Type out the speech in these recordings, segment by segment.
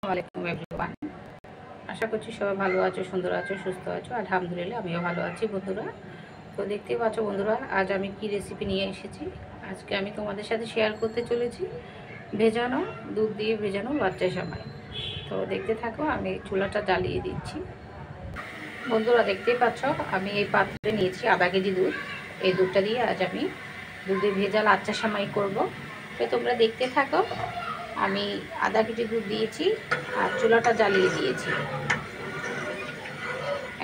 আসসালামু আলাইকুম এভরিওয়ান। আশা করছি সবাই ভালো আছো, সুন্দর আছো, সুস্থ আছো। আলহামদুলিল্লাহ আমিও ভালো আছি বন্ধুরা। তো দেখতেই পাচ্ছ বন্ধুরা, আজ আমি কি রেসিপি নিয়ে এসেছি। আজকে আমি তোমাদের সাথে শেয়ার করতে চলেছি ভেজানো দুধ দিয়ে ভেজানো লাচ্চা সেমাই। তো দেখতে থাকো, আমি চুলাটা জ্বালিয়ে দিচ্ছি। বন্ধুরা দেখতেই পাচ্ছ, আমি এই পাত্রে নিয়েছি আধা কেজি দুধ। এই দুধটা দিয়ে আজ আমি দুধে ভেজা লাচ্চা সেমাই করব। তো তোমরা দেখতে থাকো। আমি আধা কেজি দুধ দিয়েছি আর চুলাটা জ্বালিয়ে দিয়েছি।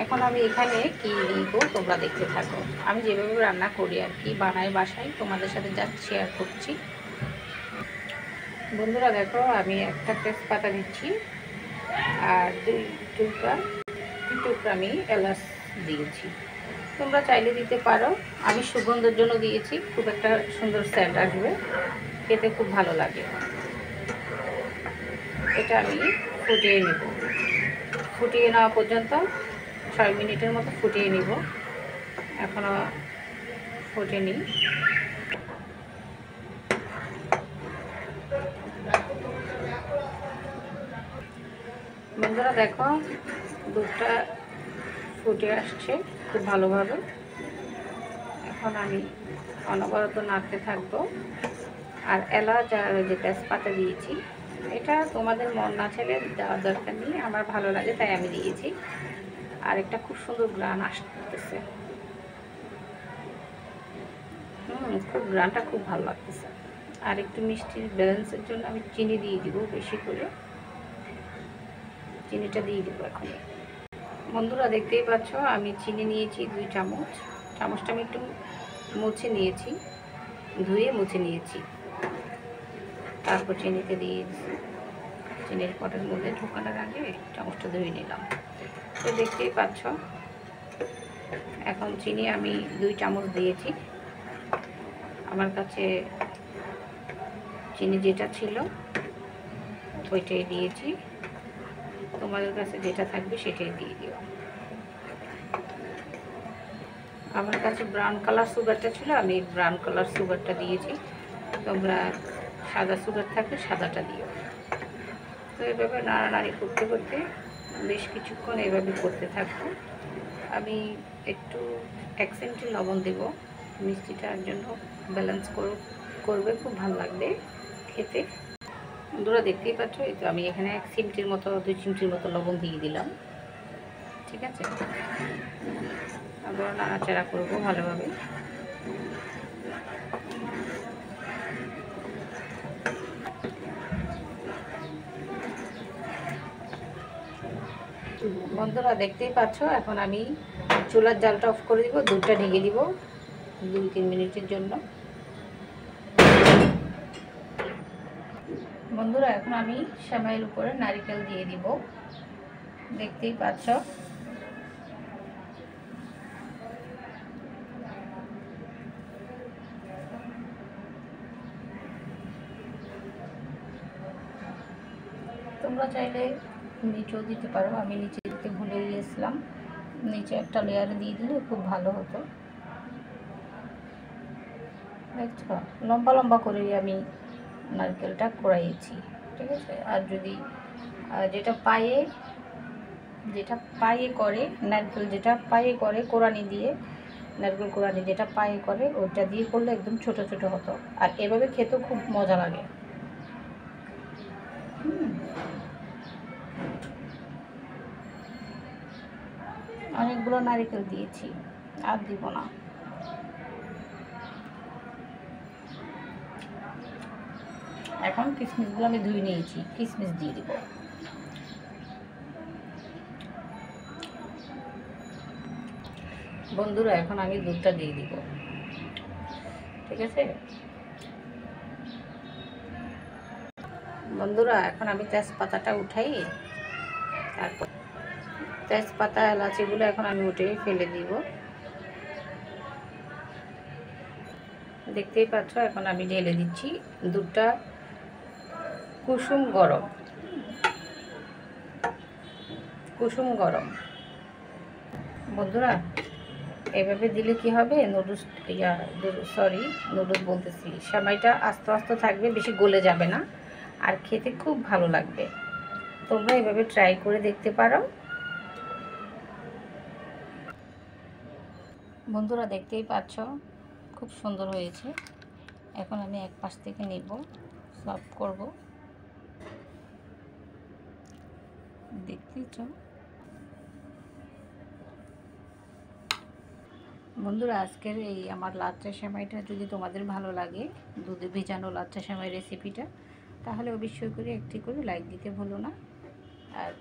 এখন আমি এখানে কি দিব তোমরা দেখতে থাকো। আমি যেভাবে রান্না করি আর কি বানাই বাসায়, তোমাদের সাথে যা শেয়ার করছি। বন্ধুরা দেখো, আমি একটা তেজপাতা দিচ্ছি আর দুই টুকরা আমি এলাচ দিয়েছি। তোমরা চাইলে দিতে পারো, আমি সুগন্ধের জন্য দিয়েছি। খুব একটা সুন্দর সেন্ট আসবে, খেতে খুব ভালো লাগে। এটা আমি ফুটিয়ে নেব। ফুটিয়ে নেওয়া পর্যন্ত 6 মিনিটের মতো ফুটিয়ে নিব। এখনও ফোটেনি। বন্ধুরা দেখো, দুধটা ফুটে আসছে খুব ভালোভাবে। এখন আমি অনবরত নাড়তে থাকবো। আর এলাচ আর যে তেজপাতা দিয়েছি, এটা তোমাদের মন না চাইলে দেওয়ার দরকার নেই, আমার ভালো লাগে তাই আমি দিয়েছি। আর একটা খুব সুন্দর গ্রান আসতেছে। খুব গ্রানটা খুব ভালো লাগতেছে। আর একটু মিষ্টির ব্যালেন্সের জন্য আমি চিনি দিয়ে দিব, বেশি করে চিনিটা দিয়ে দেবো এখন। বন্ধুরা দেখতেই পাচ্ছ, আমি চিনি নিয়েছি 2 চামচ। চামচটা আমি একটু মুছে নিয়েছি, ধুয়ে মুছে নিয়েছি। তারপর চিনিতে দিয়ে চিনির পটের মধ্যে ঢোকানোর আগে চামচটা ধুয়ে নিলাম। তো দেখতেই পাচ্ছ, এখন চিনি আমি 2 চামচ দিয়েছি। আমার কাছে চিনি যেটা ছিল ওইটাই দিয়েছি। তোমাদের কাছে যেটা থাকবে সেটাই দিয়ে দিও। আমার কাছে ব্রাউন কালার সুগারটা ছিল, আমি ব্রাউন কালার সুগারটা দিয়েছি। তোমরা সাদা সুগার থাকলে সাদাটা দিও। তো এভাবে নাড়ানাড়ি করতে করতে বেশ কিছুক্ষণ এভাবে করতে থাকবো। আমি একটু 1 চিমটি লবণ দেব, মিষ্টিটার জন্য ব্যালেন্স করবে, খুব ভালো লাগবে খেতে। বন্ধুরা দেখতেই পাচ্ছ, এই তো আমি এখানে 1 চিমটির মতো 2 চিমটির মতো লবণ দিয়ে দিলাম। ঠিক আছে, আবার নাড়াচাড়া করবো ভালোভাবে। বন্ধুরা দেখতেই পাচ্ছ, এখন আমি চুলার জালটা অফ করে দিব, দুধটা ঢেকে দিব 2-3 মিনিটের জন্য। বন্ধুরা এখন আমি সেমাইয়ের উপরে নারকেল দিয়ে দিব, দেখতেই পাচ্ছ। তোমরা চাইলে নিচেও দিতে পারো, আমি নিচে দিতে ভুলে গিয়েছিলাম। নিচে একটা লেয়ারে দিয়ে দিলে খুব ভালো হতো। দেখছো, লম্বা লম্বা করেই আমি নারকেলটা কোড়াইয়েছি। ঠিক আছে, আর যদি যেটা পায়ে করে নারকেল, যেটা পায়ে করে কোড়ানি দিয়ে, নারকেল কোড়ানি যেটা পায়ে করে ওইটা দিয়ে করলে একদম ছোট ছোট হতো। আর এভাবে খেতেও খুব মজা লাগে। অনেকগুলো নারকেল দিয়েছি, আর দিব না। এখন কিশমিশগুলো আমি ধুয়ে নিয়েছি, কিশমিশ দিয়ে দিব। বন্ধুরা এখন আমি দুধটা দিয়ে দিব। ঠিক আছে বন্ধুরা, এখন আমি তেজপাতাটা উঠাই, তারপর তেজপাতা এলাচিগুলো এখন আমি উঠে ফেলে দিব। দেখতেই পাচ্ছ, এখন আমি ঢেলে দিচ্ছি। দুধটা কুসুম গরম, কুসুম গরম। বন্ধুরা এভাবে দিলে কি হবে, নুডলস বলতেছি, সেমাইটা আস্তে আস্তে থাকবে, বেশি গলে যাবে না, আর খেতে খুব ভালো লাগবে। তোমরা এভাবে ট্রাই করে দেখতে পারো। বন্ধুরা দেখতেই পাচ্ছ খুব সুন্দর হয়েছে। এখন আমি এক পাশ থেকে নিব, সার্ভ করব। দেখতেইছ বন্ধুরা, আজকের এই আমার লাচ্চা সেমাইটা যদি তোমাদের ভালো লাগে, দুধে ভেজানো লাচ্চা সেমাই রেসিপিটা, তাহলে অবশ্যই করে একটি করে লাইক দিতে ভুলো না। আর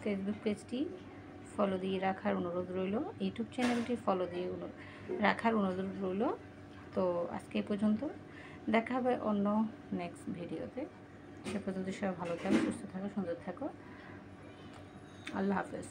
ফেসবুক পেজটি ফলো দিয়ে রাখার অনুরোধ রইল, ইউটিউব চ্যানেলটি ফলো দিয়ে রাখার অনুরোধ রইল। তো আজকে এই পর্যন্ত, দেখা হবে অন্য নেক্সট ভিডিওতে। সে পর্যন্ত সবাই ভালো থাকো, সুস্থ থাকো, সুন্দর থাকো। আল্লাহ হাফেজ।